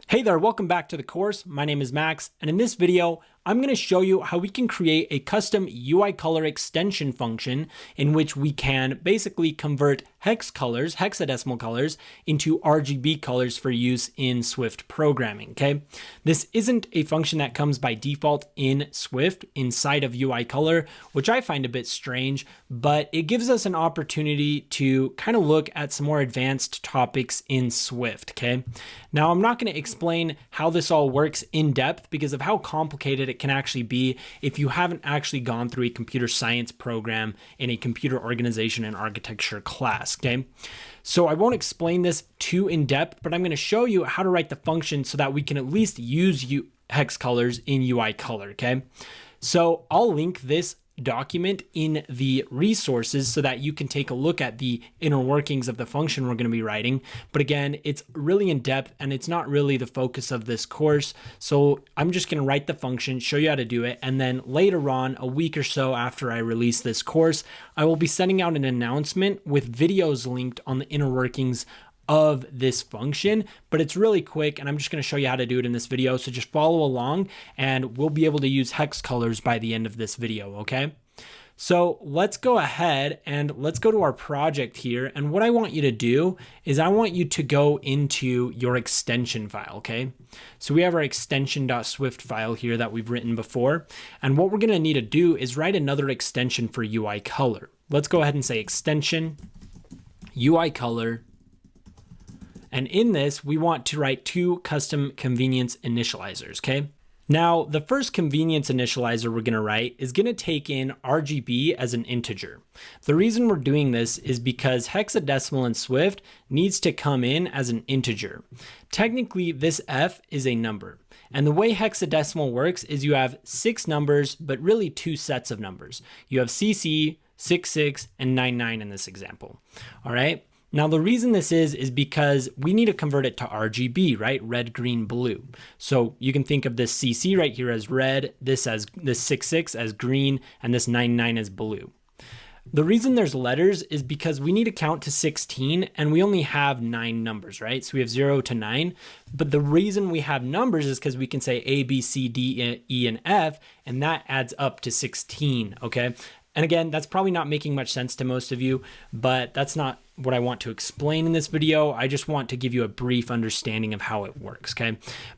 Hey there, welcome back to the course. My name is Max, and in this video, I'm going to show you how we can create a custom UI color extension function in which we can basically convert hex colors, hexadecimal colors, into RGB colors for use in Swift programming, okay? This isn't a function that comes by default in Swift inside of UI color, which I find a bit strange, but it gives us an opportunity to kind of look at some more advanced topics in Swift, okay? Now, I'm not going to explain how this all works in depth because of how complicated it can actually be if you haven't actually gone through a computer science program in a computer organization and architecture class, okay? So I won't explain this too in depth, but I'm going to show you how to write the function so that we can at least use hex colors in UI color, okay? So I'll link this document in the resources so that you can take a look at the inner workings of the function we're going to be writing. But again, it's really in depth and it's not really the focus of this course. So I'm just going to write the function, show you how to do it. And then later on, a week or so after I release this course, I will be sending out an announcement with videos linked on the inner workings of this function, but it's really quick and I'm just going to show you how to do it in this video. So just follow along and we'll be able to use hex colors by the end of this video, okay? So let's go ahead and let's go to our project here. And what I want you to do is I want you to go into your extension file, okay? So we have our extension.swift file here that we've written before. And what we're going to need to do is write another extension for UI color. Let's go ahead and say extension UI color. And in this, we want to write two custom convenience initializers, okay? Now, the first convenience initializer we're gonna write is gonna take in RGB as an integer. The reason we're doing this is because hexadecimal in Swift needs to come in as an integer. Technically, this F is a number. And the way hexadecimal works is you have 6 numbers, but really 2 sets of numbers. You have CC, 66, and 99 in this example, all right? Now, the reason this is because we need to convert it to RGB, right? Red, green, blue. So you can think of this CC right here as red, this 66 as green, and this 99 as blue. The reason there's letters is because we need to count to 16 and we only have 9 numbers, right? So we have 0 to 9. But the reason we have numbers is because we can say A, B, C, D, E, and F, and that adds up to 16, okay? And again, that's probably not making much sense to most of you, but that's not what I want to explain in this video. I just want to give you a brief understanding of how it works, okay?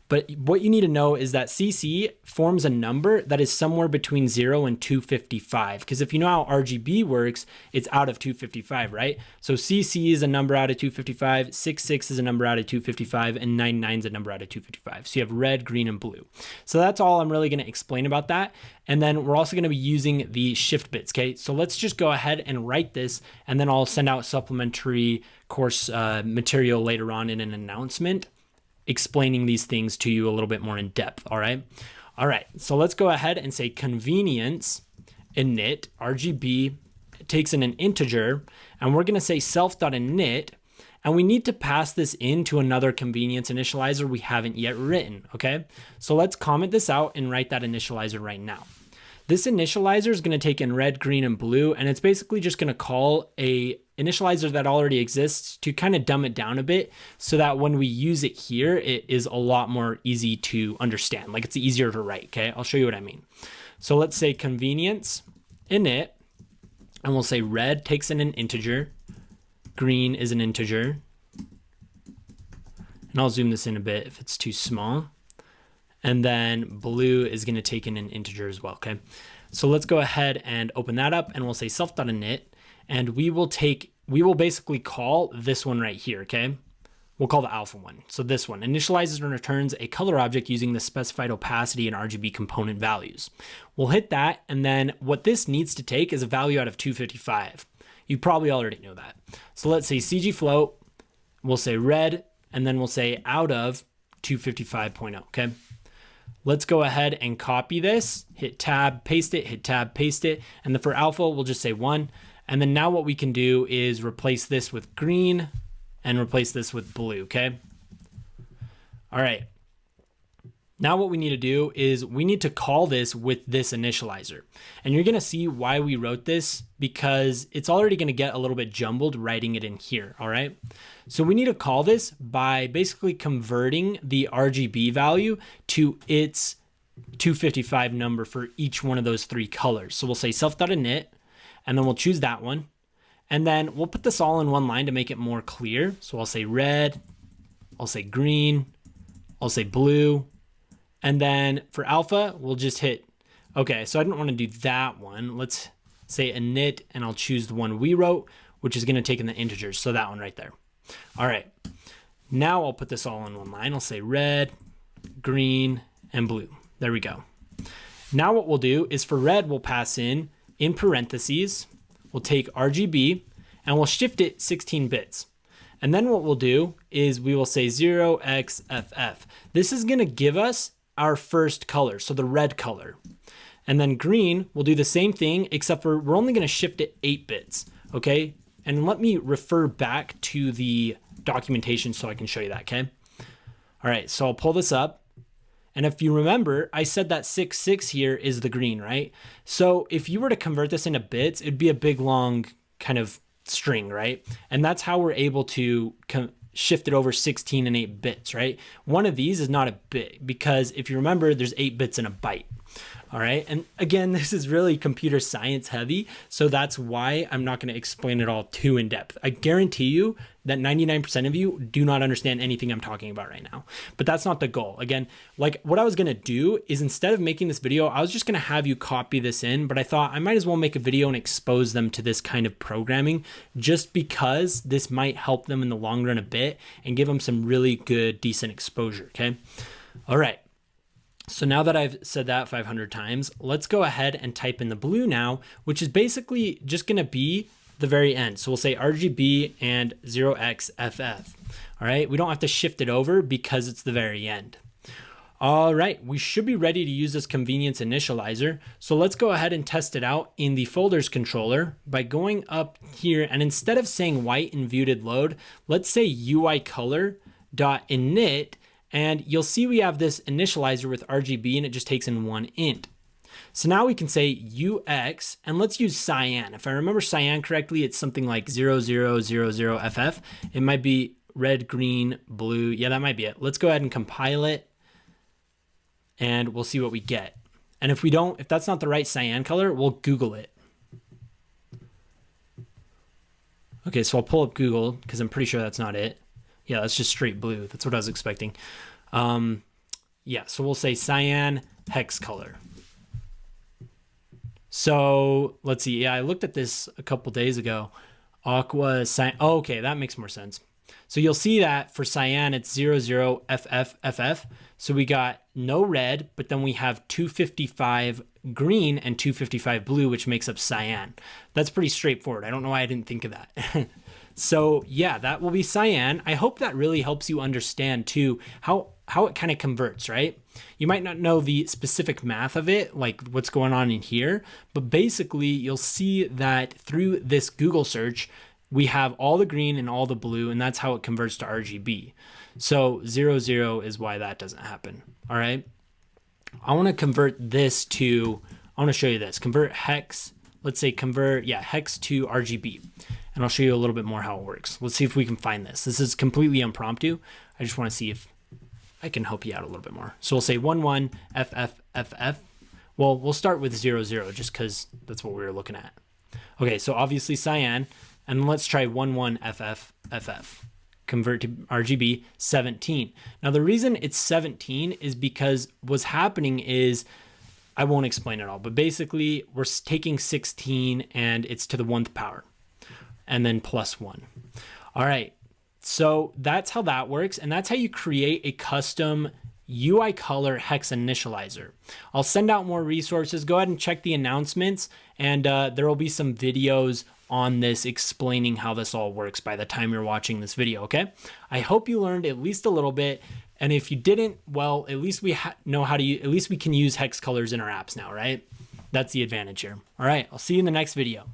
But what you need to know is that CC forms a number that is somewhere between 0 and 255, because if you know how RGB works, it's out of 255, right? So CC is a number out of 255, 66 is a number out of 255, and 99 is a number out of 255. So you have red, green, and blue. So that's all I'm really going to explain about that. And then we're also going to be using the shift bits, okay? So let's just go ahead and write this, and then I'll send out supplementary course material later on in an announcement explaining these things to you a little bit more in depth, all right? All right, so let's go ahead and say convenience init RGB takes in an integer, and we're going to say self.init, and we need to pass this into another convenience initializer we haven't yet written, okay? So let's comment this out and write that initializer right now. This initializer is going to take in red, green, and blue, and it's basically just going to call a initializer that already exists to kind of dumb it down a bit so that when we use it here, it is a lot more easy to understand. Like it's easier to write, okay? I'll show you what I mean. So let's say convenience init, and we'll say red takes in an integer, green is an integer, and I'll zoom this in a bit if it's too small. And then blue is going to take in an integer as well, okay? So let's go ahead and open that up and we'll say self.init, and we will basically call this one right here, okay? We'll call the alpha one. So this one initializes and returns a color object using the specified opacity and RGB component values. We'll hit that, and then what this needs to take is a value out of 255. You probably already know that. So let's say CG float, we'll say red, and then we'll say out of 255.0, okay? Let's go ahead and copy this, hit tab, paste it, hit tab, paste it. And then for alpha, we'll just say 1. And then now what we can do is replace this with green and replace this with blue, okay? All right. Now what we need to do is we need to call this with this initializer. And you're gonna see why we wrote this, because it's already gonna get a little bit jumbled writing it in here, all right? So we need to call this by basically converting the RGB value to its 255 number for each one of those three colors. So we'll say self.init, and then we'll choose that one. And then we'll put this all in one line to make it more clear. So I'll say red, I'll say green, I'll say blue, and then for alpha, we'll just hit, okay, so I didn't want to do that one. Let's say init, and I'll choose the one we wrote, which is going to take in the integers. So that one right there. All right, now I'll put this all in one line. I'll say red, green, and blue. There we go. Now what we'll do is for red, we'll pass in parentheses, we'll take RGB, and we'll shift it 16 bits. And then what we'll do is we will say 0xFF. This is going to give us our first color, so the red color. And then green, we'll do the same thing, except for we're only going to shift it 8 bits, okay? And let me refer back to the documentation so I can show you that, okay? All right, so I'll pull this up. And if you remember, I said that 66 here is the green, right? So if you were to convert this into bits, it'd be a big, long kind of string, right? And that's how we're able to shift it over 16 and 8 bits, right? One of these is not a bit, because if you remember, there's 8 bits in a byte. All right. And again, this is really computer science heavy. So that's why I'm not going to explain it all too in depth. I guarantee you that 99% of you do not understand anything I'm talking about right now, but that's not the goal. Again, like what I was going to do is instead of making this video, I was just going to have you copy this in, but I thought I might as well make a video and expose them to this kind of programming just because this might help them in the long run a bit and give them some really good, decent exposure. Okay. All right. So now that I've said that 500 times, let's go ahead and type in the blue now, which is basically just going to be the very end. So we'll say RGB and 0xFF. All right. We don't have to shift it over because it's the very end. All right. We should be ready to use this convenience initializer. So let's go ahead and test it out in the folders controller by going up here. And instead of saying white in view did load, let's say UI color.init. And you'll see we have this initializer with RGB and it just takes in one int. So now we can say UX and let's use cyan. If I remember cyan correctly, it's something like 0000FF. It might be red, green, blue. Yeah, that might be it. Let's go ahead and compile it and we'll see what we get. And if that's not the right cyan color, we'll Google it. Okay, so I'll pull up Google because I'm pretty sure that's not it. Yeah, that's just straight blue. That's what I was expecting. Yeah, so we'll say cyan hex color. So let's see. Yeah, I looked at this a couple days ago. Aqua cyan. Oh, okay, that makes more sense. So you'll see that for cyan, it's 00FFFF. So we got no red, but then we have 255 green and 255 blue, which makes up cyan. That's pretty straightforward. I don't know why I didn't think of that. So yeah, that will be cyan. I hope that really helps you understand too how it kind of converts, right? You might not know the specific math of it, like what's going on in here, but basically you'll see that through this Google search, we have all the green and all the blue, and that's how it converts to RGB. So 00 is why that doesn't happen. All right. I want to convert this to, I want to show you this, convert hex. Let's say convert, hex to RGB. And I'll show you a little bit more how it works. Let's see if we can find this. This is completely impromptu. I just want to see if I can help you out a little bit more. So we'll say 11FFFF. Well, we'll start with 00 just because that's what we were looking at. Okay, so obviously cyan. And let's try 11FFFF. Convert to RGB 17. Now the reason it's 17 is because what's happening is, I won't explain it all, but basically we're taking 16 and it's to the 1th power. And then +1. All right, so that's how that works. And that's how you create a custom UI color hex initializer. I'll send out more resources. Go ahead and check the announcements. And there will be some videos on this explaining how this all works by the time you're watching this video, okay? I hope you learned at least a little bit. And if you didn't, well, at least we know how to at least we can use hex colors in our apps now, right? That's the advantage here. All right, I'll see you in the next video.